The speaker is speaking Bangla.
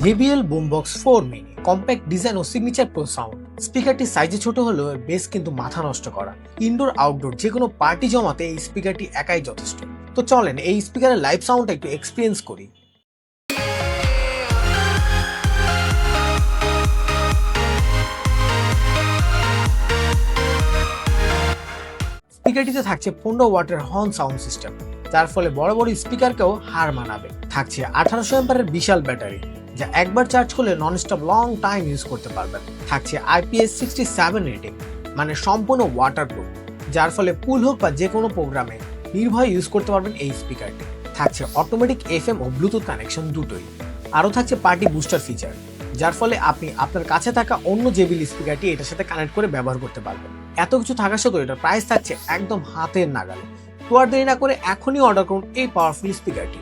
JBL Boombox 4 mini compact design ও সিগনেচার প্রো সাউন্ড। স্পিকারটি সাইজে ছোট হলেও বেস কিন্তু মাথা নষ্ট করা। ইনডোর আউটডোর যে কোনো পার্টি জমাতে এই স্পিকারটি একাই যথেষ্ট। তো চলেন এই স্পিকারের লাইভ সাউন্ডটা একটু এক্সপিরিয়েন্স করি। স্পিকারটিতে থাকছে 15 ওয়াটের হর্ন সাউন্ড সিস্টেম, যার ফলে বড় বড় স্পিকারকেও হার মানাবে। থাকছে 1800 অ্যাম্পিয়ারের বিশাল ব্যাটারি, যা একবার চার্জ করলে ননস্টপ লং টাইম ইউজ করতে পারবেন। থাকছে IPS67 রেটিং, মানে সম্পূর্ণ ওয়াটারপ্রুফ, যার ফলে পুল হোক বা যে কোনো প্রোগ্রামে নির্ভয়ে ইউজ করতে পারবেন এই স্পিকারটি। থাকছে অটোমেটিক FM ও ব্লুটুথ কানেকশন দুটোই। আরও থাকছে পার্টি বুস্টার ফিচার, যার ফলে আপনি আপনার কাছে থাকা অন্য JBL স্পিকারটি এটার সাথে কানেক্ট করে ব্যবহার করতে পারবেন। এত কিছু থাকা সত্ত্বেও এটার প্রাইস থাকছে একদম হাতের নাগালে। তো আর দেরি না করে এখনই অর্ডার করুন এই পাওয়ারফুল স্পিকারটি।